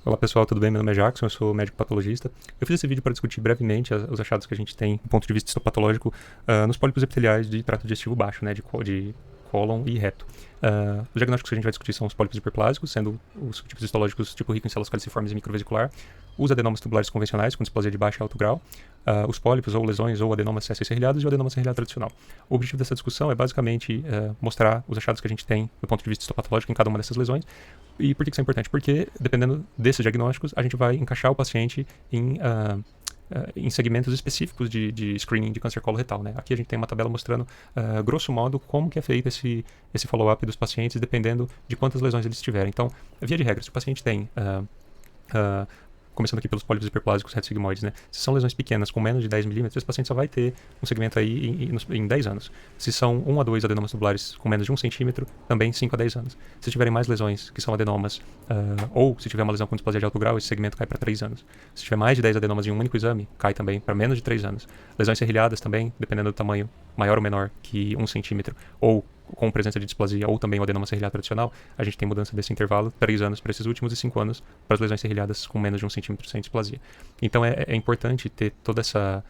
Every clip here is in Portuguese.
Olá pessoal, tudo bem? Meu nome é Jackson, eu sou médico patologista. Eu fiz esse vídeo para discutir brevemente os achados que a gente tem do ponto de vista histopatológico nos pólipos epiteliais de trato digestivo baixo, né, de cólon e reto. Os diagnósticos que a gente vai discutir são os pólipos hiperplásicos, sendo os subtipos histológicos tipo rico em células caliciformes e microvesicular, os adenomas tubulares convencionais com displasia de baixo e alto grau, os pólipos ou lesões ou adenomas césseis serrilhados e o adenoma serrilhado tradicional. O objetivo dessa discussão é basicamente mostrar os achados que a gente tem do ponto de vista histopatológico em cada uma dessas lesões. E por que isso é importante? Porque, dependendo desses diagnósticos, a gente vai encaixar o paciente em segmentos específicos de screening de câncer coloretal, né? Aqui a gente tem uma tabela mostrando, grosso modo, como que é feito esse follow-up dos pacientes, dependendo de quantas lesões eles tiverem. Então, via de regra, se o paciente tem... começando aqui pelos pólipos hiperplásicos reto-sigmoides, né? Se são lesões pequenas com menos de 10 milímetros, esse paciente só vai ter um segmento aí em 10 anos. Se são 1 a 2 adenomas tubulares com menos de 1 centímetro, também 5 a 10 anos. Se tiverem mais lesões que são adenomas, ou se tiver uma lesão com displasia de alto grau, esse segmento cai para 3 anos. Se tiver mais de 10 adenomas em um único exame, cai também para menos de 3 anos. Lesões serrilhadas também, dependendo do tamanho, maior ou menor que 1 centímetro, ou com presença de displasia, ou também o adenoma serrilhado tradicional, a gente tem mudança desse intervalo, 3 anos para esses últimos e 5 anos para as lesões serrilhadas com menos de 1 centímetro sem displasia. Então é importante ter toda essa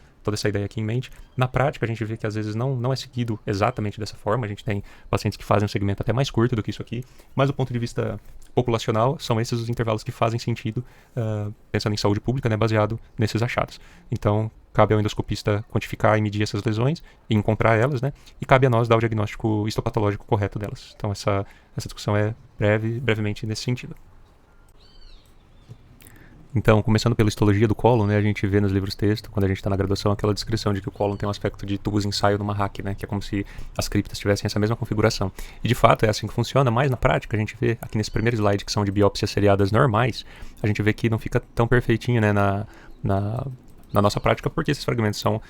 ideia aqui em mente. Na prática, a gente vê que às vezes não é seguido exatamente dessa forma. A gente tem pacientes que fazem um segmento até mais curto do que isso aqui, mas do ponto de vista populacional, são esses os intervalos que fazem sentido, pensando em saúde pública, né, baseado nesses achados. Então, cabe ao endoscopista quantificar e medir essas lesões e encontrar elas, né, e cabe a nós dar o diagnóstico histopatológico correto delas. Então, essa discussão é brevemente nesse sentido. Então, começando pela histologia do cólon, né, a gente vê nos livros-texto, quando a gente está na graduação, aquela descrição de que o cólon tem um aspecto de tubos de ensaio numa rack, né, que é como se as criptas tivessem essa mesma configuração. E de fato é assim que funciona, mas na prática a gente vê aqui nesse primeiro slide, que são de biópsias seriadas normais, a gente vê que não fica tão perfeitinho, né, na nossa prática, porque esses fragmentos são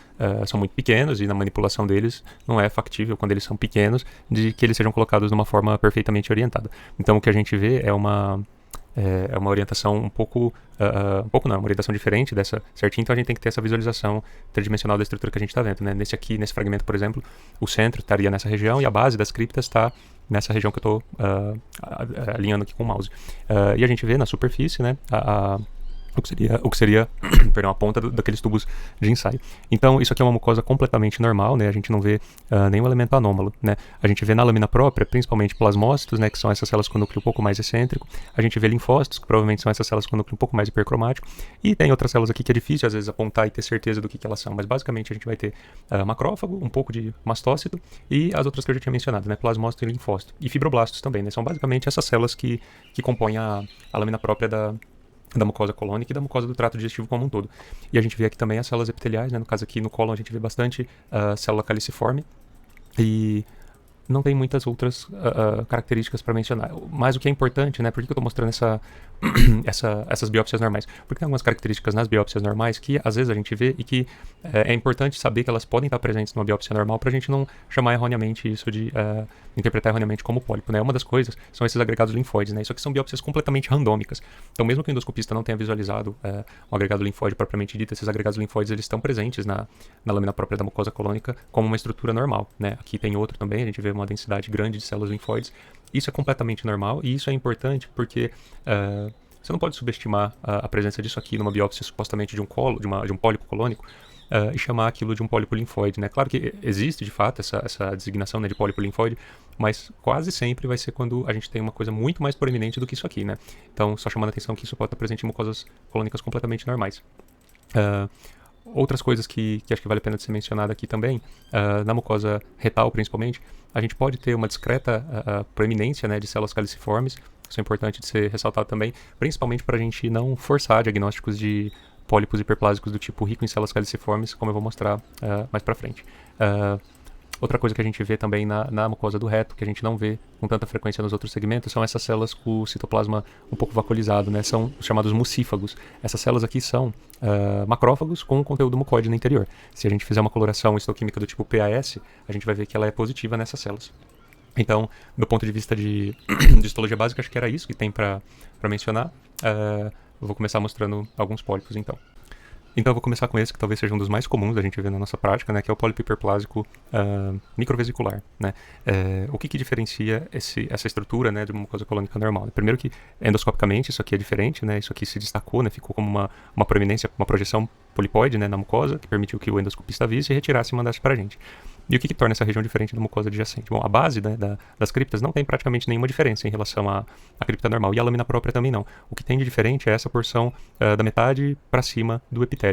muito pequenos e na manipulação deles não é factível, quando eles são pequenos, de que eles sejam colocados de uma forma perfeitamente orientada. Então o que a gente vê é uma orientação uma orientação diferente dessa certinho, então a gente tem que ter essa visualização tridimensional da estrutura que a gente está vendo, né? Nesse fragmento, por exemplo, o centro estaria nessa região e a base das criptas está nessa região que eu estou alinhando aqui com o mouse. E a gente vê na superfície, né, o que seria perdão, a ponta daqueles tubos de ensaio. Então, isso aqui é uma mucosa completamente normal, né? A gente não vê nenhum elemento anômalo, né? A gente vê na lâmina própria, principalmente plasmócitos, né? Que são essas células com núcleo um pouco mais excêntrico. A gente vê linfócitos, que provavelmente são essas células com núcleo um pouco mais hipercromático. E tem outras células aqui que é difícil, às vezes, apontar e ter certeza do que elas são. Mas, basicamente, a gente vai ter macrófago, um pouco de mastócito e as outras que eu já tinha mencionado, né? Plasmócito e linfócito. E fibroblastos também, né? São, basicamente, essas células que compõem a lâmina própria da mucosa colônica e da mucosa do trato digestivo como um todo. E a gente vê aqui também as células epiteliais, né? No caso aqui no cólon a gente vê bastante célula caliciforme e não tem muitas outras características para mencionar. Mas o que é importante, né? Por que eu estou mostrando essas biópsias normais? Porque tem algumas características nas biópsias normais que às vezes a gente vê e que é importante saber que elas podem estar presentes numa biópsia normal para a gente não chamar erroneamente isso interpretar erroneamente como pólipo, né? Uma das coisas são esses agregados linfóides, né? Isso aqui são biópsias completamente randômicas. Então, mesmo que o endoscopista não tenha visualizado um agregado linfóide propriamente dito, esses agregados linfóides eles estão presentes na lâmina própria da mucosa colônica como uma estrutura normal, né? Aqui tem outro também, a gente vê uma densidade grande de células linfóides. Isso é completamente normal e isso é importante porque você não pode subestimar a presença disso aqui numa biópsia supostamente de um pólipo colônico e chamar aquilo de um pólipo linfóide, né? Claro que existe de fato essa designação, né, de pólipo linfóide, mas quase sempre vai ser quando a gente tem uma coisa muito mais proeminente do que isso aqui, né? Então, só chamando a atenção que isso pode estar presente em mucosas colônicas completamente normais. Outras coisas que acho que vale a pena de ser mencionada aqui também, na mucosa retal principalmente, a gente pode ter uma discreta proeminência, né, de células caliciformes. Isso é importante de ser ressaltado também, principalmente para a gente não forçar diagnósticos de pólipos hiperplásicos do tipo rico em células caliciformes, como eu vou mostrar mais para frente. Outra coisa que a gente vê também na mucosa do reto, que a gente não vê com tanta frequência nos outros segmentos, são essas células com o citoplasma um pouco vacuolizado, né? São os chamados mucífagos. Essas células aqui são macrófagos com conteúdo mucoide no interior. Se a gente fizer uma coloração histoquímica do tipo PAS, a gente vai ver que ela é positiva nessas células. Então, do ponto de vista de histologia básica, acho que era isso que tem para mencionar. Eu vou começar mostrando alguns pólipos, então. Então eu vou começar com esse, que talvez seja um dos mais comuns da gente ver na nossa prática, né, que é o pólipo hiperplásico microvesicular, né. O que diferencia essa estrutura, né, de uma mucosa colônica normal? Primeiro que, endoscopicamente, isso aqui é diferente, né, isso aqui se destacou, né, ficou como uma proeminência, uma projeção polipoide, né, na mucosa, que permitiu que o endoscopista visse e retirasse e mandasse para a gente. E o que torna essa região diferente da mucosa adjacente? Bom, a base, né, das criptas não tem praticamente nenhuma diferença em relação à cripta normal, e a lâmina própria também não. O que tem de diferente é essa porção da metade para cima do epitélio.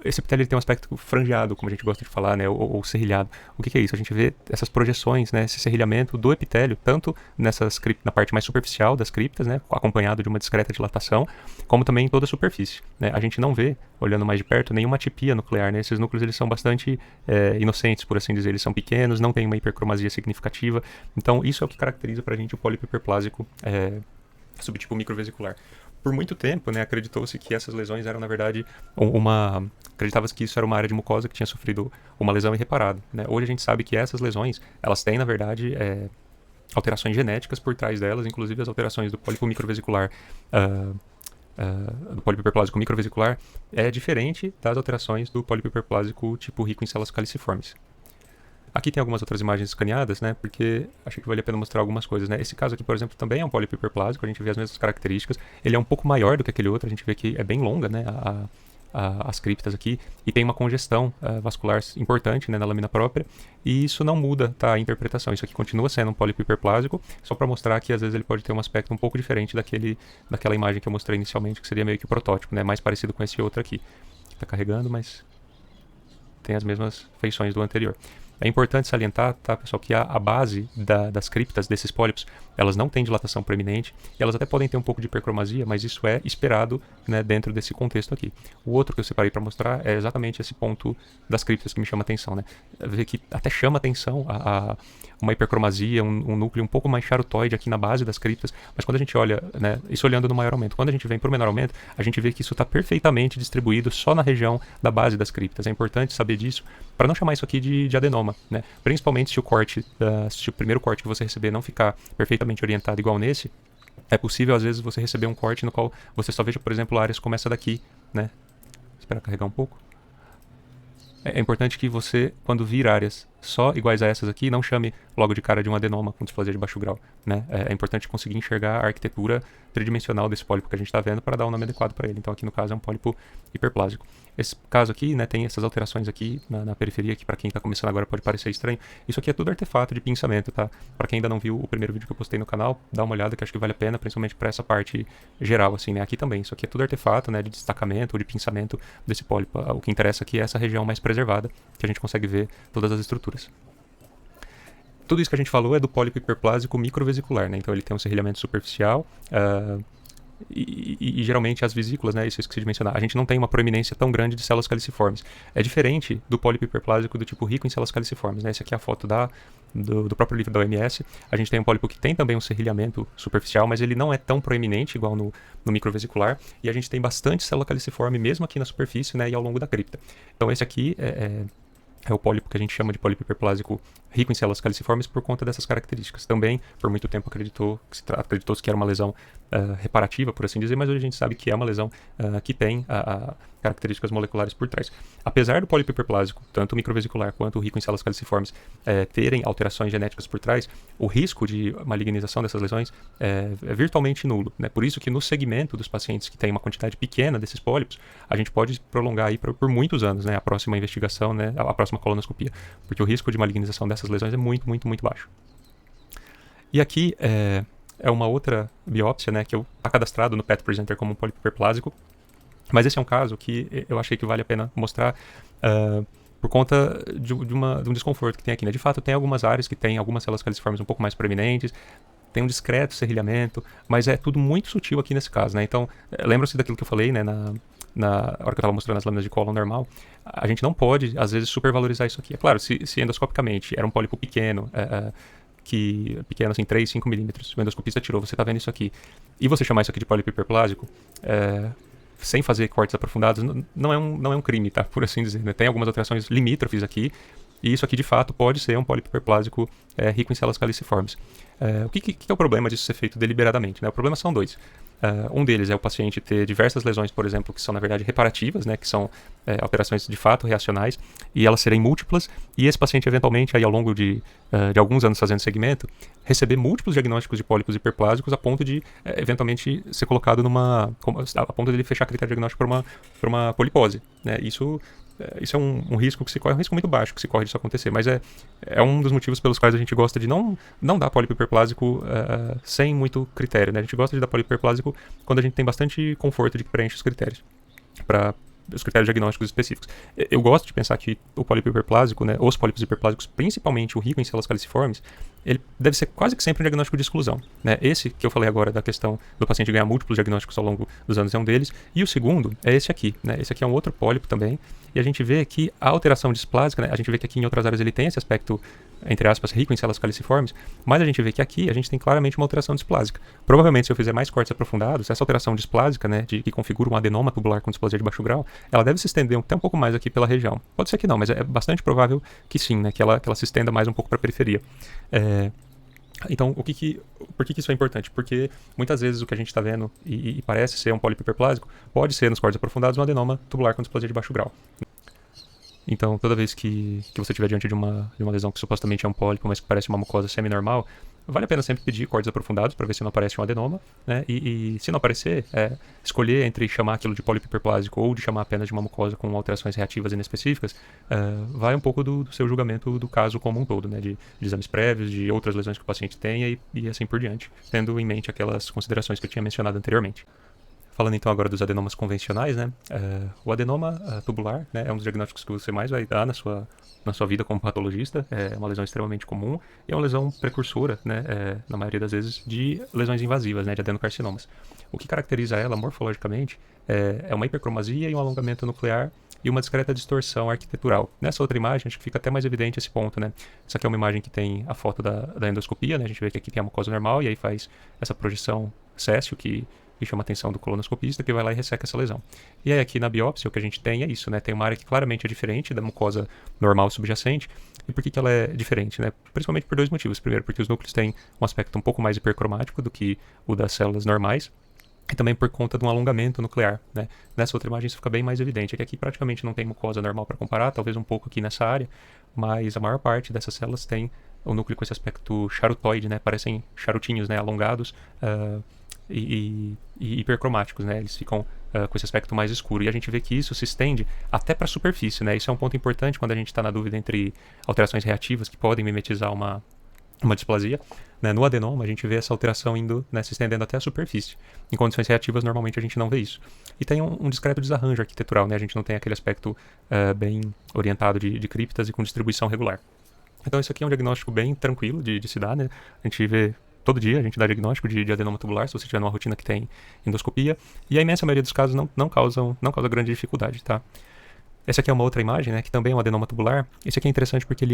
Esse epitélio tem um aspecto frangeado, como a gente gosta de falar, né, ou serrilhado. O que é isso? A gente vê essas projeções, né, esse serrilhamento do epitélio, tanto na parte mais superficial das criptas, né, acompanhado de uma discreta dilatação, como também em toda a superfície, né. A gente não vê, olhando mais de perto, nenhuma atipia nuclear, né. Esses núcleos eles são bastante inocentes, por assim dizer. Eles são pequenos, não tem uma hipercromasia significativa. Então, isso é o que caracteriza para a gente o pólipo hiperplásico subtipo microvesicular. Por muito tempo, né, acreditou-se que essas lesões eram, na verdade, acreditava-se que isso era uma área de mucosa que tinha sofrido uma lesão irreparável, né? Hoje a gente sabe que essas lesões, elas têm, na verdade, alterações genéticas por trás delas, inclusive as alterações do pólipo microvesicular, do pólipo hiperplásico microvesicular, é diferente das alterações do pólipo hiperplásico tipo rico em células caliciformes. Aqui tem algumas outras imagens escaneadas, né, porque achei que valia a pena mostrar algumas coisas, né. Esse caso aqui, por exemplo, também é um pólipo hiperplásico, a gente vê as mesmas características. Ele é um pouco maior do que aquele outro, a gente vê que é bem longa, né, as criptas aqui, e tem uma congestão vascular importante, né, na lâmina própria, e isso não muda, tá, a interpretação. Isso aqui continua sendo um pólipo hiperplásico, só para mostrar que às vezes ele pode ter um aspecto um pouco diferente daquela imagem que eu mostrei inicialmente, que seria meio que o protótipo, né, mais parecido com esse outro aqui. Tá carregando, mas tem as mesmas feições do anterior. É importante salientar, tá, pessoal, que a base das criptas desses pólipos, elas não têm dilatação proeminente, e elas até podem ter um pouco de hipercromasia, mas isso é esperado, né, dentro desse contexto aqui. O outro que eu separei para mostrar é exatamente esse ponto das criptas que me chama a atenção, né? Ver que até chama atenção uma hipercromasia, um núcleo um pouco mais charutoide aqui na base das criptas, mas quando a gente olha, né, isso olhando no maior aumento, quando a gente vem para o menor aumento, a gente vê que isso está perfeitamente distribuído só na região da base das criptas. É importante saber disso para não chamar isso aqui de adenoma, né? Principalmente se o primeiro corte que você receber não ficar perfeitamente orientado igual nesse, é possível às vezes você receber um corte no qual você só veja, por exemplo, áreas como essa daqui, né? Espera carregar um pouco. É importante que você, quando vir áreas só iguais a essas aqui, não chame logo de cara de um adenoma com displasia de baixo grau, né? É importante conseguir enxergar a arquitetura tridimensional desse pólipo que a gente está vendo para dar o nome adequado para ele. Então aqui no caso é um pólipo hiperplásico. Esse caso aqui, né, tem essas alterações aqui na periferia, que para quem está começando agora pode parecer estranho. Isso aqui é tudo artefato de pinçamento, tá? Para quem ainda não viu o primeiro vídeo que eu postei no canal, dá uma olhada que acho que vale a pena, principalmente para essa parte geral, assim, né? Aqui também, isso aqui é tudo artefato, né, de destacamento ou de pinçamento desse pólipo. O que interessa aqui é essa região mais preservada, que a gente consegue ver todas as estruturas. Tudo isso que a gente falou é do pólipo hiperplásico microvesicular, né? Então ele tem um serrilhamento superficial, e geralmente as vesículas, né, isso eu esqueci de mencionar, a gente não tem uma proeminência tão grande de células caliciformes. É diferente do pólipo hiperplásico do tipo rico em células caliciformes, né? Essa aqui é a foto do próprio livro da OMS. A gente tem um pólipo que tem também um serrilhamento superficial, mas ele não é tão proeminente igual no microvesicular, e a gente tem bastante célula caliciforme mesmo aqui na superfície, né, e ao longo da cripta. Então esse aqui é o pólipo que a gente chama de pólipo hiperplásico rico em células caliciformes por conta dessas características. Também, por muito tempo, acreditou-se que era uma lesão reparativa, por assim dizer, mas hoje a gente sabe que é uma lesão que tem características moleculares por trás. Apesar do pólipo hiperplásico, tanto o microvesicular quanto o rico em células caliciformes, terem alterações genéticas por trás, o risco de malignização dessas lesões é virtualmente nulo, né? Por isso que no segmento dos pacientes que têm uma quantidade pequena desses pólipos, a gente pode prolongar aí por muitos anos, né, a próxima investigação, né, a próxima colonoscopia, porque o risco de malignização dessas lesões é muito, muito, muito baixo. E aqui é uma outra biópsia, né, que está cadastrado no PET Presenter como um pólipo hiperplásico, mas esse é um caso que eu achei que vale a pena mostrar por conta de um desconforto que tem aqui, né? De fato, tem algumas áreas que tem algumas células caliciformes um pouco mais proeminentes, tem um discreto serrilhamento, mas é tudo muito sutil aqui nesse caso, né? Então, lembra-se daquilo que eu falei, né, na hora que eu estava mostrando as lâminas de cólon normal, a gente não pode, às vezes, supervalorizar isso aqui. É claro, se endoscopicamente era um pólipo pequeno, pequeno assim, 3, 5 milímetros, o endoscopista tirou, você está vendo isso aqui, e você chamar isso aqui de pólipo hiperplásico, sem fazer cortes aprofundados, não é um crime, tá? Por assim dizer, né? Tem algumas alterações limítrofes aqui, e isso aqui de fato pode ser um pólipo hiperplásico rico em células caliciformes. O que é o problema disso ser feito deliberadamente, né? O problema são dois. Um deles é o paciente ter diversas lesões, por exemplo, que são na verdade reparativas, né, que são alterações de fato reacionais, e elas serem múltiplas, e esse paciente eventualmente, aí, ao longo de alguns anos fazendo segmento, receber múltiplos diagnósticos de pólipos hiperplásicos a ponto de eventualmente ser colocado a ponto de ele fechar critério diagnóstico para uma polipose, né? Isso é um risco que se corre, um risco muito baixo que se corre disso acontecer, mas é um dos motivos pelos quais a gente gosta de não dar pólipo hiperplásico sem muito critério, né? A gente gosta de dar pólipo hiperplásico quando a gente tem bastante conforto de que preenche os critérios, para os critérios diagnósticos específicos. Eu gosto de pensar que o pólipo hiperplásico, né, os pólipos hiperplásicos, principalmente o rico em células caliciformes, ele deve ser quase que sempre um diagnóstico de exclusão, né? Esse que eu falei agora da questão do paciente ganhar múltiplos diagnósticos ao longo dos anos é um deles, e o segundo é esse aqui, né? Esse aqui é um outro pólipo também, e a gente vê que a alteração displásica, né, a gente vê que aqui em outras áreas ele tem esse aspecto, entre aspas, rico em células caliciformes, mas a gente vê que aqui a gente tem claramente uma alteração displásica. Provavelmente, se eu fizer mais cortes aprofundados, essa alteração displásica, né, que configura um adenoma tubular com displasia de baixo grau, ela deve se estender até um pouco mais aqui pela região. Pode ser que não, mas é bastante provável que sim, né, que ela se estenda mais um pouco para a periferia. Então, por que isso é importante? Porque muitas vezes o que a gente está vendo e parece ser um pólipo hiperplásico pode ser, nos cortes aprofundados, um adenoma tubular com displasia de baixo grau. Então, toda vez que você estiver diante de uma lesão que supostamente é um pólipo, mas que parece uma mucosa semi-normal, vale a pena sempre pedir cortes aprofundados para ver se não aparece um adenoma, né? E se não aparecer, escolher entre chamar aquilo de pólipo hiperplásico ou de chamar apenas de uma mucosa com alterações reativas inespecíficas, vai um pouco do seu julgamento do caso como um todo, né? De exames prévios, de outras lesões que o paciente tenha e assim por diante, tendo em mente aquelas considerações que eu tinha mencionado anteriormente. Falando então agora dos adenomas convencionais, né? O adenoma tubular, né, é um dos diagnósticos que você mais vai dar na sua vida como patologista. É uma lesão extremamente comum e é uma lesão precursora, né, na maioria das vezes, de lesões invasivas, né, de adenocarcinomas. O que caracteriza ela morfologicamente é uma hipercromasia e um alongamento nuclear e uma discreta distorção arquitetural. Nessa outra imagem, acho que fica até mais evidente esse ponto, né? Essa aqui é uma imagem que tem a foto da endoscopia, né? A gente vê que aqui tem a mucosa normal e aí faz essa projeção céssio que chama a atenção do colonoscopista, que vai lá e resseca essa lesão. E aí aqui na biópsia o que a gente tem é isso, né? Tem uma área que claramente é diferente da mucosa normal subjacente. E por que ela é diferente, né? Principalmente por dois motivos. Primeiro, porque os núcleos têm um aspecto um pouco mais hipercromático do que o das células normais. E também por conta de um alongamento nuclear, né? Nessa outra imagem isso fica bem mais evidente. É que aqui praticamente não tem mucosa normal para comparar, talvez um pouco aqui nessa área, mas a maior parte dessas células tem o núcleo com esse aspecto charutoide, né? Parecem charutinhos, né? Alongados, e hipercromáticos, né? Eles ficam com esse aspecto mais escuro. E a gente vê que isso se estende até para a superfície, né? Isso é um ponto importante quando a gente está na dúvida entre alterações reativas que podem mimetizar uma displasia. Né? No adenoma, a gente vê essa alteração indo, né, se estendendo até a superfície. Em condições reativas, normalmente a gente não vê isso. E tem um discreto desarranjo arquitetural, né? A gente não tem aquele aspecto bem orientado de criptas e com distribuição regular. Então isso aqui é um diagnóstico bem tranquilo de se dar, né? A gente vê todo dia, a gente dá diagnóstico de adenoma tubular, se você tiver numa rotina que tem endoscopia, e a imensa maioria dos casos não causa grande dificuldade, tá? Essa aqui é uma outra imagem, né, que também é um adenoma tubular. Esse aqui é interessante porque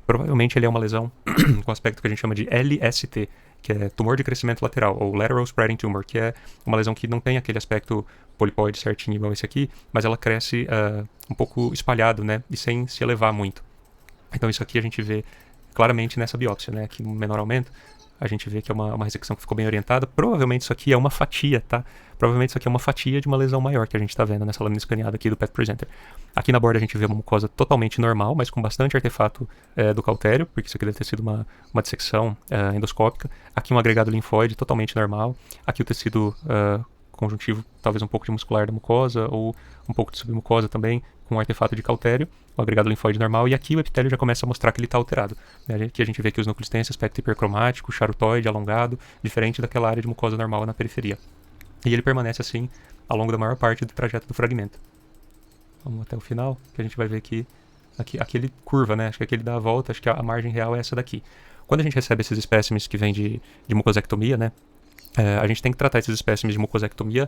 provavelmente ele é uma lesão com aspecto que a gente chama de LST, que é tumor de crescimento lateral, ou Lateral Spreading Tumor, que é uma lesão que não tem aquele aspecto polipoide certinho igual esse aqui, mas ela cresce um pouco espalhado, né, e sem se elevar muito. Então isso aqui a gente vê claramente nessa biópsia, né, aqui no menor aumento, a gente vê que é uma ressecção que ficou bem orientada. Provavelmente isso aqui é uma fatia, tá? Provavelmente isso aqui é uma fatia de uma lesão maior que a gente está vendo nessa lâmina escaneada aqui do PET Presenter. Aqui na borda a gente vê uma mucosa totalmente normal, mas com bastante artefato do cautério, porque isso aqui deve ter sido uma dissecção endoscópica. Aqui um agregado linfóide totalmente normal. Aqui o tecido conjuntivo, talvez um pouco de muscular da mucosa, ou um pouco de submucosa também, com um artefato de cautério, o agregado linfóide normal, e aqui o epitélio já começa a mostrar que ele está alterado. Né? Aqui a gente vê que os núcleos têm esse aspecto hipercromático, charutoide, alongado, diferente daquela área de mucosa normal na periferia. E ele permanece assim ao longo da maior parte do trajeto do fragmento. Vamos até o final, que a gente vai ver que aqui ele curva, né? Acho que aqui ele dá a volta, acho que a margem real é essa daqui. Quando a gente recebe esses espécimes que vêm de mucosectomia, né? A gente tem que tratar esses espécimes de mucosectomia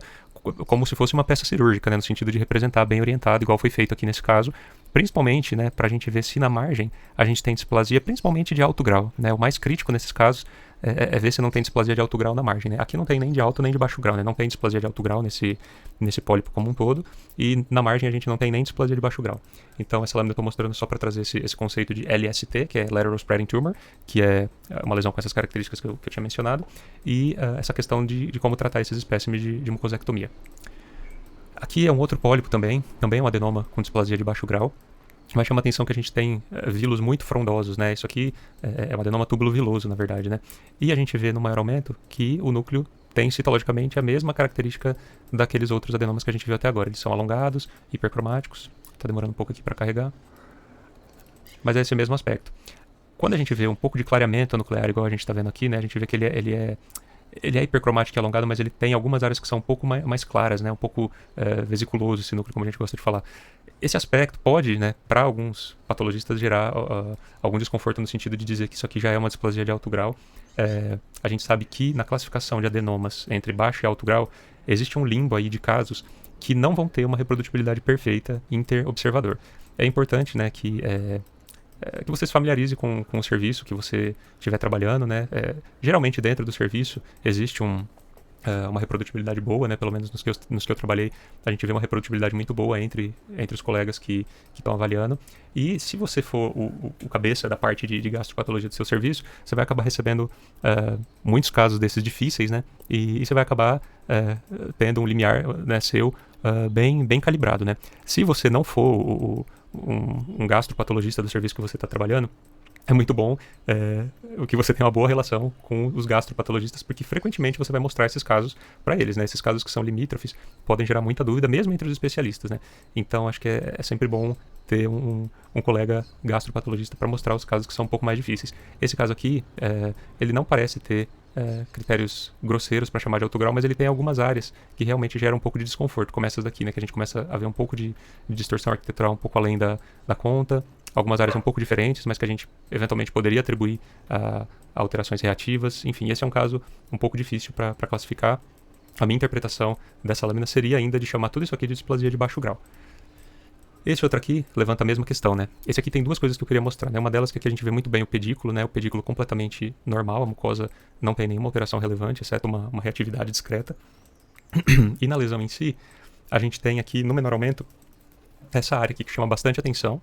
como se fosse uma peça cirúrgica, né, no sentido de representar bem orientado, igual foi feito aqui nesse caso, principalmente, né, para a gente ver se na margem a gente tem displasia, principalmente de alto grau. Né, o mais crítico nesses casos é ver se não tem displasia de alto grau na margem, né? Aqui não tem nem de alto nem de baixo grau, né? Não tem displasia de alto grau nesse pólipo como um todo, e na margem a gente não tem nem displasia de baixo grau. Então essa lâmina eu estou mostrando só para trazer esse conceito de LST, que é Lateral Spreading Tumor, que é uma lesão com essas características que eu tinha mencionado, e essa questão de como tratar esses espécimes de mucosectomia. Aqui é um outro pólipo também é um adenoma com displasia de baixo grau, mas chama a atenção que a gente tem vilos muito frondosos, né? Isso aqui é um adenoma túbulo-viloso, na verdade, né? E a gente vê no maior aumento que o núcleo tem citologicamente a mesma característica daqueles outros adenomas que a gente viu até agora. Eles são alongados, hipercromáticos. Tá demorando um pouco aqui para carregar. Mas é esse mesmo aspecto. Quando a gente vê um pouco de clareamento nuclear, igual a gente está vendo aqui, né? A gente vê que ele é hipercromático e alongado, mas ele tem algumas áreas que são um pouco mais claras, né? Um pouco vesiculoso esse núcleo, como a gente gosta de falar. Esse aspecto pode, né, para alguns patologistas, gerar algum desconforto no sentido de dizer que isso aqui já é uma displasia de alto grau. A gente sabe que na classificação de adenomas entre baixo e alto grau, existe um limbo aí de casos que não vão ter uma reprodutibilidade perfeita inter-observador. É importante, né, que você se familiarize com o serviço que você estiver trabalhando, né? Geralmente dentro do serviço existe uma reprodutibilidade boa, né? Pelo menos nos que eu trabalhei, a gente vê uma reprodutibilidade muito boa entre os colegas que estão avaliando. E se você for o cabeça da parte de gastropatologia do seu serviço, você vai acabar recebendo muitos casos desses difíceis, né? E você vai acabar tendo um limiar, né, seu bem calibrado, né? Se você não for um gastropatologista do serviço que você está trabalhando, é muito bom que você tenha uma boa relação com os gastropatologistas, porque frequentemente você vai mostrar esses casos para eles, né? Esses casos que são limítrofes podem gerar muita dúvida, mesmo entre os especialistas, né? Então, acho que é sempre bom ter um colega gastropatologista para mostrar os casos que são um pouco mais difíceis. Esse caso aqui, ele não parece ter critérios grosseiros para chamar de alto grau, mas ele tem algumas áreas que realmente geram um pouco de desconforto, como essas daqui, né? Que a gente começa a ver um pouco de distorção arquitetural um pouco além da conta, algumas áreas um pouco diferentes, mas que a gente eventualmente poderia atribuir a alterações reativas. Enfim, esse é um caso um pouco difícil para classificar. A minha interpretação dessa lâmina seria ainda de chamar tudo isso aqui de displasia de baixo grau. Esse outro aqui levanta a mesma questão, né? Esse aqui tem duas coisas que eu queria mostrar, né? Uma delas que aqui a gente vê muito bem o pedículo, né? O pedículo completamente normal, a mucosa não tem nenhuma alteração relevante, exceto uma reatividade discreta. E na lesão em si, a gente tem aqui no menor aumento essa área aqui que chama bastante atenção,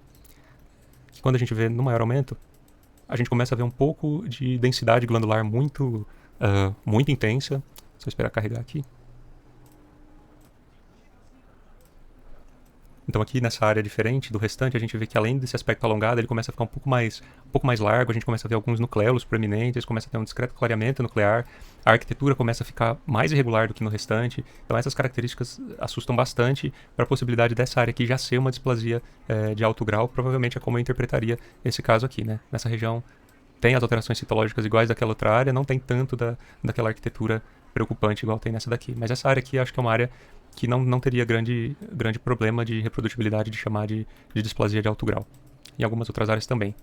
que quando a gente vê no maior aumento, a gente começa a ver um pouco de densidade glandular muito intensa. Só esperar carregar aqui. Então aqui nessa área diferente do restante, a gente vê que além desse aspecto alongado, ele começa a ficar um pouco mais largo, a gente começa a ver alguns nucléolos proeminentes, começa a ter um discreto clareamento nuclear, a arquitetura começa a ficar mais irregular do que no restante. Então essas características assustam bastante para a possibilidade dessa área aqui já ser uma displasia de alto grau. Provavelmente é como eu interpretaria esse caso aqui, né? Nessa região tem as alterações citológicas iguais daquela outra área, não tem tanto daquela arquitetura preocupante igual tem nessa daqui. Mas essa área aqui acho que é uma área que não teria grande problema de reprodutibilidade de chamar de displasia de alto grau. Em algumas outras áreas também.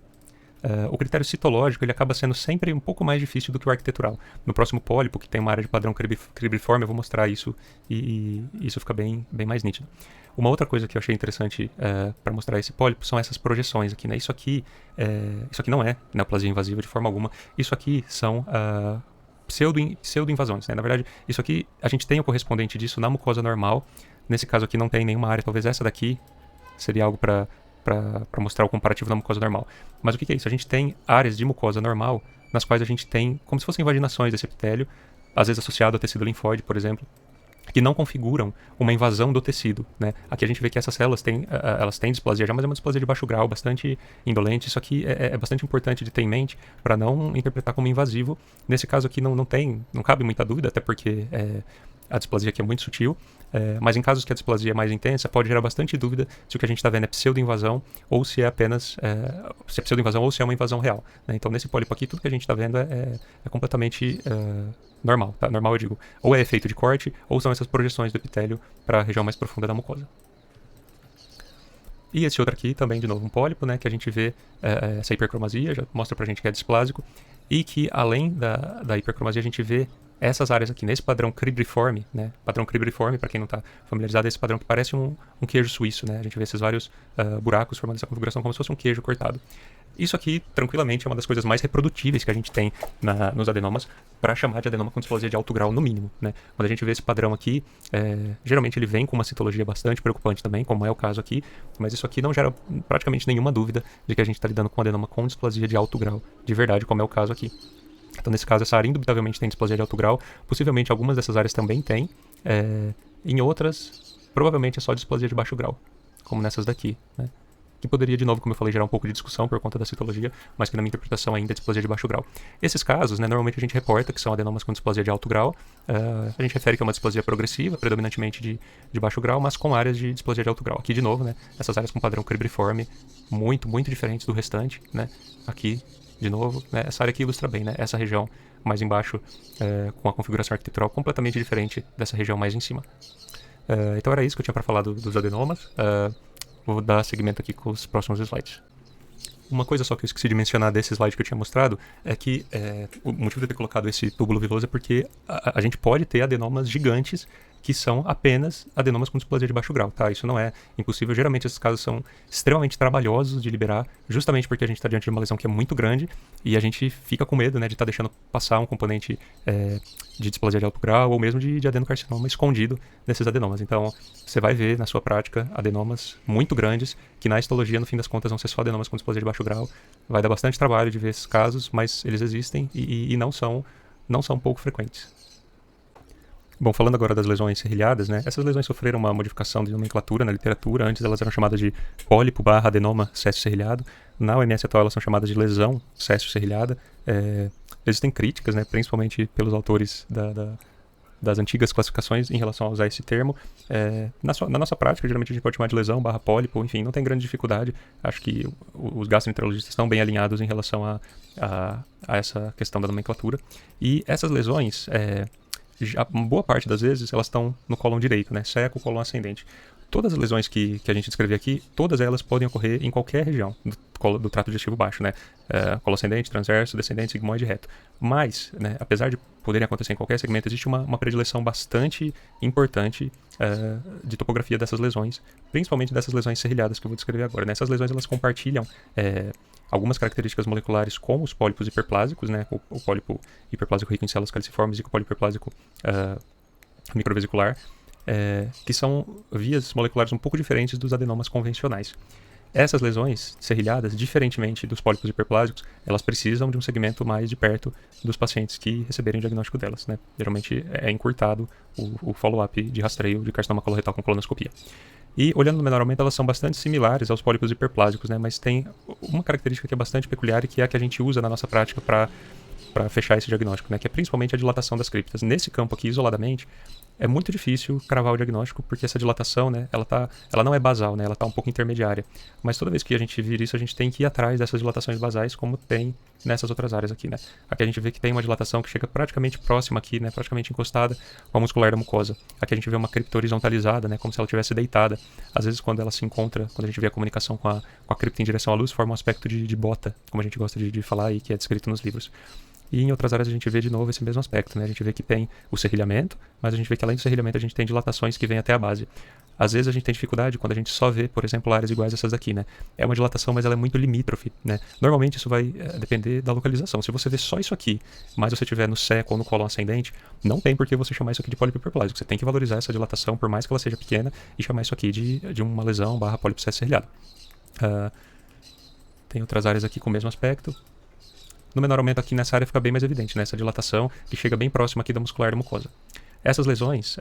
O critério citológico ele acaba sendo sempre um pouco mais difícil do que o arquitetural. No próximo pólipo, que tem uma área de padrão cribriforme, eu vou mostrar isso e isso fica bem mais nítido. Uma outra coisa que eu achei interessante para mostrar esse pólipo são essas projeções aqui, né? Isso aqui não é neoplasia invasiva de forma alguma. Isso aqui são pseudo-invasões, né? Na verdade, isso aqui, a gente tem o correspondente disso na mucosa normal. Nesse caso aqui não tem nenhuma área, talvez essa daqui seria algo para mostrar o comparativo na mucosa normal. Mas o que é isso? A gente tem áreas de mucosa normal nas quais a gente tem como se fossem invaginações desse epitélio, às vezes associado ao tecido linfóide, por exemplo, que não configuram uma invasão do tecido, né? Aqui a gente vê que essas células elas têm displasia já, mas é uma displasia de baixo grau, bastante indolente. Isso aqui é bastante importante de ter em mente para não interpretar como invasivo. Nesse caso aqui não cabe muita dúvida, até porque a displasia aqui é muito sutil, mas em casos que a displasia é mais intensa, pode gerar bastante dúvida se o que a gente está vendo é pseudo-invasão ou se é apenas se é pseudo-invasão ou se é uma invasão real, né? Então nesse pólipo aqui tudo que a gente está vendo é completamente normal, tá? Normal eu digo, ou é efeito de corte ou são essas projeções do epitélio para a região mais profunda da mucosa. E esse outro aqui também, de novo, um pólipo, né, que a gente vê essa hipercromasia, já mostra pra gente que é displásico, e que além da hipercromasia a gente vê essas áreas aqui, nesse padrão cribriforme, né, padrão cribriforme, para quem não está familiarizado, é esse padrão que parece um queijo suíço, né, a gente vê esses vários buracos formando essa configuração como se fosse um queijo cortado. Isso aqui, tranquilamente, é uma das coisas mais reprodutíveis que a gente tem nos adenomas para chamar de adenoma com displasia de alto grau, no mínimo, né? Quando a gente vê esse padrão aqui, geralmente ele vem com uma citologia bastante preocupante também, como é o caso aqui, mas isso aqui não gera praticamente nenhuma dúvida de que a gente está lidando com um adenoma com displasia de alto grau, de verdade, como é o caso aqui. Então, nesse caso, essa área indubitavelmente tem displasia de alto grau, possivelmente algumas dessas áreas também têm, em outras, provavelmente é só displasia de baixo grau, como nessas daqui, né? Que poderia, de novo, como eu falei, gerar um pouco de discussão por conta da citologia, mas que na minha interpretação ainda é displasia de baixo grau. Esses casos, né, normalmente a gente reporta que são adenomas com displasia de alto grau, a gente refere que é uma displasia progressiva, predominantemente de baixo grau, mas com áreas de displasia de alto grau. Aqui, de novo, né, essas áreas com padrão cribriforme muito, muito diferentes do restante, né, aqui, de novo, né, essa área aqui ilustra bem, né, essa região mais embaixo, com a configuração arquitetural completamente diferente dessa região mais em cima. Então era isso que eu tinha para falar dos adenomas. Vou dar seguimento aqui com os próximos slides. Uma coisa só que eu esqueci de mencionar desse slide que eu tinha mostrado é que o motivo de eu ter colocado esse túbulo viloso é porque a gente pode ter adenomas gigantes que são apenas adenomas com displasia de baixo grau, tá? Isso não é impossível. Geralmente esses casos são extremamente trabalhosos de liberar, justamente porque a gente está diante de uma lesão que é muito grande e a gente fica com medo, né, de estar deixando passar um componente de displasia de alto grau ou mesmo de adenocarcinoma escondido nesses adenomas. Então, você vai ver na sua prática adenomas muito grandes que na histologia, no fim das contas, vão ser só adenomas com displasia de baixo grau. Vai dar bastante trabalho de ver esses casos, mas eles existem e não são pouco frequentes. Bom, falando agora das lesões serrilhadas, né? Essas lesões sofreram uma modificação de nomenclatura na literatura. Antes elas eram chamadas de pólipo/adenoma céssio serrilhado. Na OMS atual elas são chamadas de lesão céssio serrilhada. Existem críticas, né? Principalmente pelos autores das antigas classificações em relação a usar esse termo. Na nossa prática, geralmente a gente pode chamar de lesão/pólipo, enfim, não tem grande dificuldade. Acho que os gastroenterologistas estão bem alinhados em relação a essa questão da nomenclatura. E essas lesões, uma boa parte das vezes, elas estão no cólon direito, né? Seco, cólon ascendente. Todas as lesões que a gente descreveu aqui, todas elas podem ocorrer em qualquer região do trato digestivo baixo, né? Colo ascendente, transverso, descendente, sigmoide, reto. Mas, né, apesar de poderem acontecer em qualquer segmento, existe uma predileção bastante importante de topografia dessas lesões, principalmente dessas lesões serrilhadas que eu vou descrever agora, né? Essas lesões, elas compartilham algumas características moleculares como os pólipos hiperplásicos, né? O pólipo hiperplásico rico em células caliciformes e o pólipo hiperplásico microvesicular, que são vias moleculares um pouco diferentes dos adenomas convencionais. Essas lesões serrilhadas, diferentemente dos pólipos hiperplásicos, elas precisam de um segmento mais de perto dos pacientes que receberem o diagnóstico delas, né? Geralmente é encurtado o follow-up de rastreio de carcinoma coloretal com colonoscopia. E, olhando no menor aumento, elas são bastante similares aos pólipos hiperplásicos, né? Mas tem uma característica que é bastante peculiar e que é a que a gente usa na nossa prática para fechar esse diagnóstico, né? Que é principalmente a dilatação das criptas. Nesse campo aqui, isoladamente, é muito difícil cravar o diagnóstico, porque essa dilatação, né, ela não é basal, né? Ela está um pouco intermediária. Mas toda vez que a gente vir isso, a gente tem que ir atrás dessas dilatações basais, como tem nessas outras áreas aqui, né? Aqui a gente vê que tem uma dilatação que chega praticamente próxima aqui, né? Praticamente encostada com a muscular da mucosa. Aqui a gente vê uma cripta horizontalizada, né? Como se ela estivesse deitada. Às vezes, quando ela se encontra, quando a gente vê a comunicação com a cripta em direção à luz, forma um aspecto de bota, como a gente gosta de falar e que é descrito nos livros. E em outras áreas a gente vê de novo esse mesmo aspecto, né? A gente vê que tem o serrilhamento, mas a gente vê que além do serrilhamento a gente tem dilatações que vêm até a base. Às vezes a gente tem dificuldade quando a gente só vê, por exemplo, áreas iguais a essas daqui, né? É uma dilatação, mas ela é muito limítrofe, né? Normalmente isso vai depender da localização. Se você vê só isso aqui, mas você estiver no seco ou no cólon ascendente, não tem por que você chamar isso aqui de pólipo hiperplásico. Você tem que valorizar essa dilatação, por mais que ela seja pequena, e chamar isso aqui de uma lesão/pólipo serrilhado. Tem outras áreas aqui com o mesmo aspecto. No menor aumento aqui nessa área fica bem mais evidente, né? Essa dilatação que chega bem próxima aqui da muscular da mucosa. Essas lesões,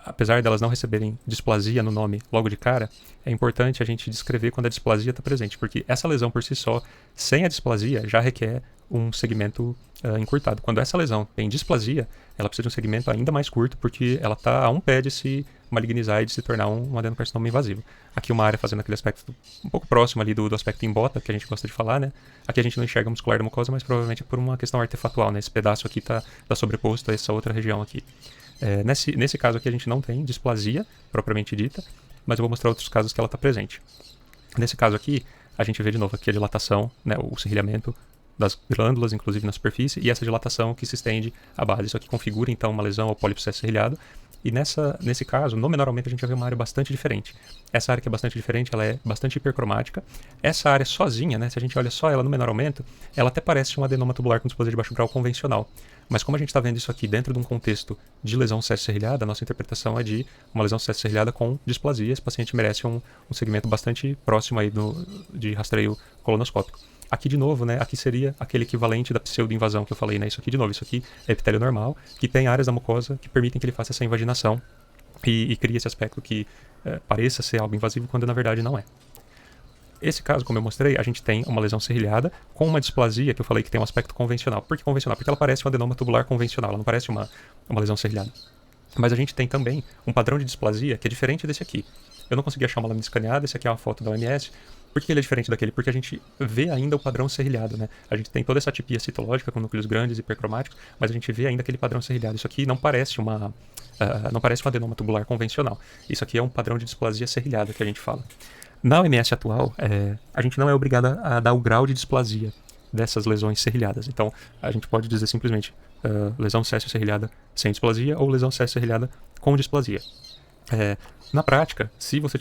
apesar delas não receberem displasia no nome logo de cara, é importante a gente descrever quando a displasia está presente, porque essa lesão por si só, sem a displasia, já requer um segmento encurtado. Quando essa lesão tem displasia, ela precisa de um segmento ainda mais curto, porque ela está a um pé de se malignizar e de se tornar um adenocarcinoma invasivo. Aqui uma área fazendo aquele aspecto um pouco próximo ali do aspecto em bota, que a gente gosta de falar, né? Aqui a gente não enxerga a muscular da mucosa, mas provavelmente é por uma questão artefatual, né? Esse pedaço aqui está sobreposto a essa outra região aqui. Nesse caso aqui a gente não tem displasia, propriamente dita, mas eu vou mostrar outros casos que ela está presente. Nesse caso aqui, a gente vê de novo aqui a dilatação, né? O serrilhamento das glândulas, inclusive na superfície, e essa dilatação que se estende à base. Isso aqui configura, então, uma lesão ao pólipo C serrilhado. E nesse caso, no menor aumento, a gente vai ver uma área bastante diferente. Essa área que é bastante diferente, ela é bastante hipercromática. Essa área sozinha, né, se a gente olha só ela no menor aumento, ela até parece um adenoma tubular com displasia de baixo grau convencional. Mas como a gente está vendo isso aqui dentro de um contexto de lesão C serrilhada, a nossa interpretação é de uma lesão C serrilhada com displasia. Esse paciente merece um segmento bastante próximo aí de rastreio colonoscópico. Aqui de novo, né, aqui seria aquele equivalente da pseudoinvasão que eu falei, né, isso aqui de novo, isso aqui é epitélio normal, que tem áreas da mucosa que permitem que ele faça essa invaginação e cria esse aspecto que pareça ser algo invasivo quando na verdade não é. Esse caso, como eu mostrei, a gente tem uma lesão serrilhada com uma displasia que eu falei que tem um aspecto convencional. Por que convencional? Porque ela parece um adenoma tubular convencional, ela não parece uma lesão serrilhada. Mas a gente tem também um padrão de displasia que é diferente desse aqui. Eu não consegui achar uma lâmina escaneada, esse aqui é uma foto da OMS. Por que ele é diferente daquele? Porque a gente vê ainda o padrão serrilhado, né? A gente tem toda essa atipia citológica com núcleos grandes e hipercromáticos, mas a gente vê ainda aquele padrão serrilhado. Isso aqui não parece um adenoma tubular convencional. Isso aqui é um padrão de displasia serrilhada que a gente fala. Na OMS atual, a gente não é obrigado a dar o grau de displasia dessas lesões serrilhadas. Então, a gente pode dizer simplesmente lesão céssio serrilhada sem displasia ou lesão céssio serrilhada com displasia. Na prática, se você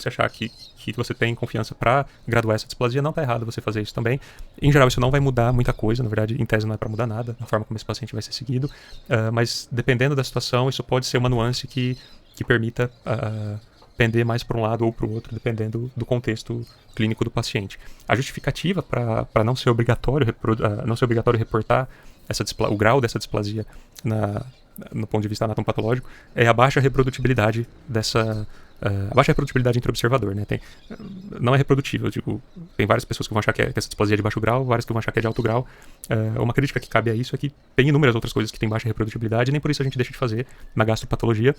achar que você tem confiança para graduar essa displasia, não está errado você fazer isso também. Em geral, isso não vai mudar muita coisa, na verdade, em tese não é para mudar nada, a forma como esse paciente vai ser seguido, mas dependendo da situação, isso pode ser uma nuance que permita pender mais para um lado ou para o outro, dependendo do contexto clínico do paciente. A justificativa para não ser obrigatório reportar o grau dessa displasia no ponto de vista anatomopatológico é a baixa reprodutibilidade a baixa reprodutibilidade entre o observador, né? Não é reprodutível, tem várias pessoas que vão achar que essa displasia é de baixo grau, várias que vão achar que é de alto grau. Uma crítica que cabe a isso é que tem inúmeras outras coisas que têm baixa reprodutibilidade, e nem por isso a gente deixa de fazer na gastropatologia.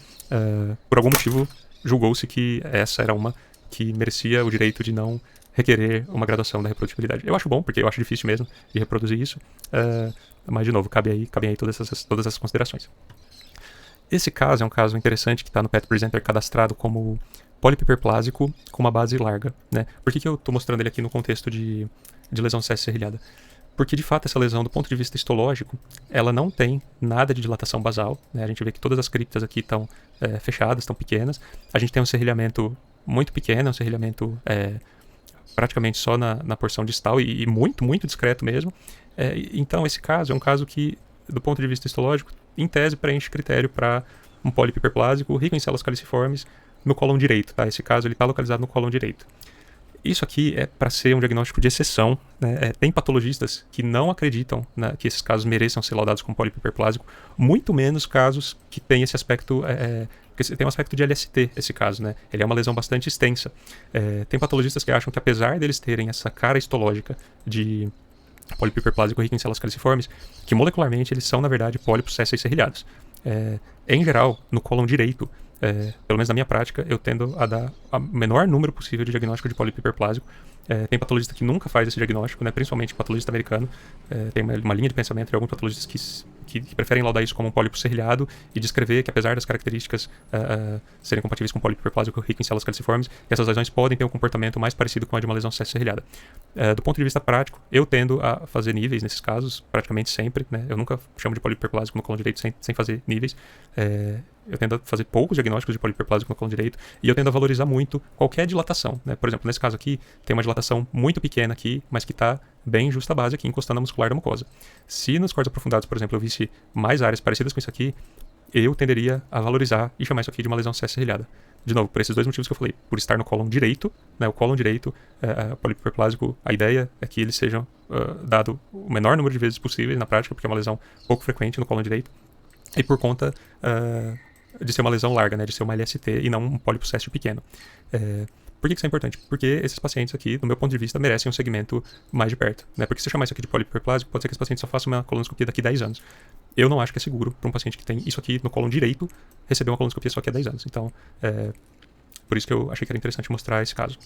Por algum motivo, julgou-se que essa era uma que merecia o direito de não requerer uma graduação da reprodutibilidade. Eu acho bom, porque eu acho difícil mesmo de reproduzir isso, mas de novo, cabem aí todas essas considerações. Esse caso é um caso interessante que está no PET Presenter cadastrado como pólipo hiperplásico com uma base larga, né? Por que eu estou mostrando ele aqui no contexto de lesão céssio serrilhada? Porque, de fato, essa lesão, do ponto de vista histológico, ela não tem nada de dilatação basal, né? A gente vê que todas as criptas aqui estão fechadas, estão pequenas. A gente tem um serrilhamento muito pequeno, um serrilhamento praticamente só na porção distal e muito, muito discreto mesmo. Então, esse caso é um caso que, do ponto de vista histológico, em tese, preenche critério para um pólipo hiperplásico rico em células caliciformes no cólon direito, tá? Esse caso ele está localizado no cólon direito. Isso aqui é para ser um diagnóstico de exceção, né? Tem patologistas que não acreditam que esses casos mereçam ser laudados como pólipo hiperplásico, muito menos casos que têm esse aspecto, porque tem um aspecto de LST esse caso, né? Ele é uma lesão bastante extensa. Tem patologistas que acham que, apesar deles terem essa cara histológica de pólipo hiperplásico rico em células caliciformes, que molecularmente eles são, na verdade, pólipos C6 serrilhados. Em geral, no cólon direito, pelo menos na minha prática, eu tendo a dar o menor número possível de diagnóstico de pólipo hiperplásico. Tem patologista que nunca faz esse diagnóstico, né? Principalmente patologista americano. Tem uma linha de pensamento de alguns patologistas que preferem laudar isso como um pólipo serrilhado e descrever que, apesar das características serem compatíveis com pólipo hiperplásico rico em células caliciformes, essas lesões podem ter um comportamento mais parecido com a de uma lesão céssio serrilhada. Do ponto de vista prático, eu tendo a fazer níveis nesses casos, praticamente sempre, né? Eu nunca chamo de pólipo hiperplásico no cólon direito sem fazer níveis. Eu tendo a fazer poucos diagnósticos de pólipo hiperplásico no cólon direito e eu tendo a valorizar muito qualquer dilatação, né? Por exemplo, nesse caso aqui, tem uma dilatação muito pequena aqui, mas que está bem justa a base aqui, encostando na muscular da mucosa. Se nos cortes aprofundados, por exemplo, eu visse mais áreas parecidas com isso aqui, eu tenderia a valorizar e chamar isso aqui de uma lesão céssio serrilhada. De novo, por esses dois motivos que eu falei, por estar no cólon direito, né? O cólon direito, pólipo hiperplásico, a ideia é que eles sejam dado o menor número de vezes possível na prática, porque é uma lesão pouco frequente no cólon direito, e por conta de ser uma lesão larga, né? De ser uma LST e não um pólipo céssio pequeno. Por que isso é importante? Porque esses pacientes aqui, do meu ponto de vista, merecem um segmento mais de perto, né? Porque se eu chamar isso aqui de pólipo hiperplásico, pode ser que esse paciente só faça uma colonoscopia daqui a 10 anos. Eu não acho que é seguro para um paciente que tem isso aqui no cólon direito receber uma colonoscopia só daqui a 10 anos. Então, por isso que eu achei que era interessante mostrar esse caso.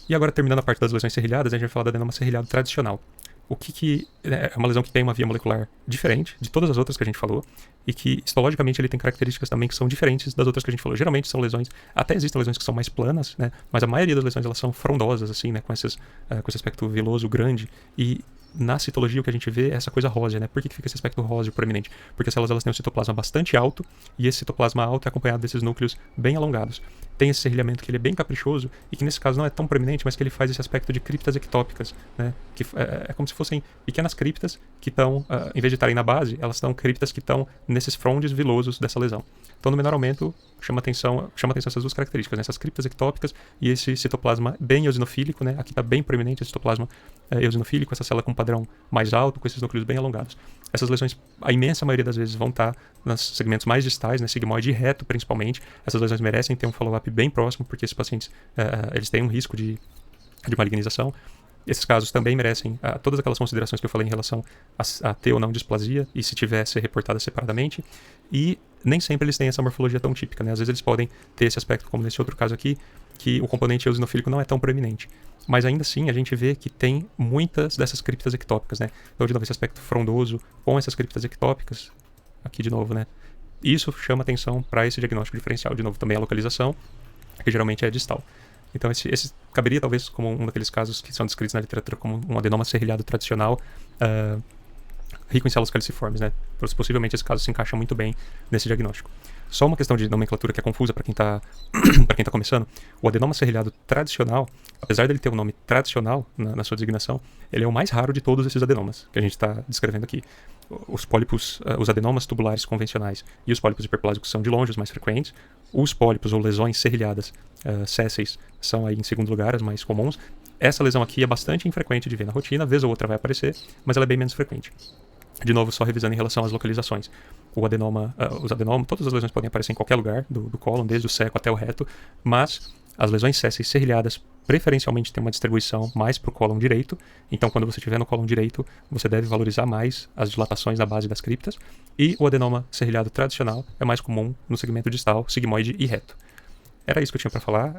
E agora, terminando a parte das lesões serrilhadas, a gente vai falar da adenoma serrilhado tradicional. É uma lesão que tem uma via molecular diferente de todas as outras que a gente falou e que histologicamente ele tem características também que são diferentes das outras que a gente falou. Geralmente são lesões, até existem lesões que são mais planas, né? Mas a maioria das lesões elas são frondosas assim, né? Com esse aspecto viloso grande e na citologia o que a gente vê é essa coisa rósea, né? Por que fica esse aspecto róseo proeminente? Porque as células elas têm um citoplasma bastante alto e esse citoplasma alto é acompanhado desses núcleos bem alongados. Tem esse serrilhamento que ele é bem caprichoso e que nesse caso não é tão proeminente, mas que ele faz esse aspecto de criptas ectópicas, né? Que é como se fossem pequenas criptas que estão, em vez de estarem na base, elas estão criptas que estão nesses frondes vilosos dessa lesão. Então, no menor aumento, chama atenção essas duas características, né? Essas criptas ectópicas e esse citoplasma bem eosinofílico, né? Aqui está bem proeminente esse citoplasma eosinofílico, essa célula com um padrão mais alto, com esses núcleos bem alongados. Essas lesões, a imensa maioria das vezes, vão estar nos segmentos mais distais, né? Sigmoide e reto, principalmente. Essas lesões merecem ter um follow-up bem próximo, porque esses pacientes eles têm um risco de malignização. Esses casos também merecem todas aquelas considerações que eu falei em relação a ter ou não displasia e se tiver ser reportada separadamente. E nem sempre eles têm essa morfologia tão típica, né? Às vezes eles podem ter esse aspecto, como nesse outro caso aqui, que o componente eosinofílico não é tão proeminente. Mas ainda assim a gente vê que tem muitas dessas criptas ectópicas, né? Então, de novo, esse aspecto frondoso com essas criptas ectópicas, aqui de novo, né? Isso chama atenção para esse diagnóstico diferencial. De novo, também a localização, que geralmente é distal. Então, esse caberia talvez como um daqueles casos que são descritos na literatura como um adenoma serrilhado tradicional, rico em células caliciformes, né? Possivelmente esse caso se encaixa muito bem nesse diagnóstico. Só uma questão de nomenclatura que é confusa para quem está começando. O adenoma serrilhado tradicional, apesar dele ter um nome tradicional na sua designação, ele é o mais raro de todos esses adenomas que a gente está descrevendo aqui. Os pólipos, os adenomas tubulares convencionais e os pólipos hiperplásicos são de longe os mais frequentes. Os pólipos ou lesões serrilhadas sésseis são aí em segundo lugar as mais comuns. Essa lesão aqui é bastante infrequente de ver na rotina, vez ou outra vai aparecer, mas ela é bem menos frequente. De novo, só revisando em relação às localizações. Os adenomas, todas as lesões podem aparecer em qualquer lugar do cólon, desde o seco até o reto, mas as lesões sésseis serrilhadas preferencialmente têm uma distribuição mais para o cólon direito. Então, quando você estiver no cólon direito, você deve valorizar mais as dilatações na base das criptas. E o adenoma serrilhado tradicional é mais comum no segmento distal, sigmoide e reto. Era isso que eu tinha para falar.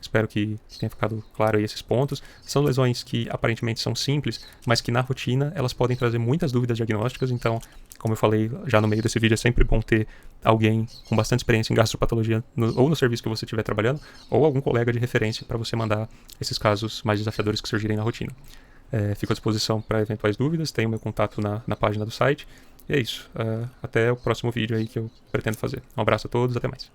Espero que tenha ficado claro aí esses pontos. São lesões que aparentemente são simples, mas que na rotina elas podem trazer muitas dúvidas diagnósticas. Então, como eu falei já no meio desse vídeo, é sempre bom ter alguém com bastante experiência em gastropatologia ou no serviço que você estiver trabalhando, ou algum colega de referência para você mandar esses casos mais desafiadores que surgirem na rotina. Fico à disposição para eventuais dúvidas, tenho meu contato na página do site. E é isso. Até o próximo vídeo aí que eu pretendo fazer. Um abraço a todos, até mais.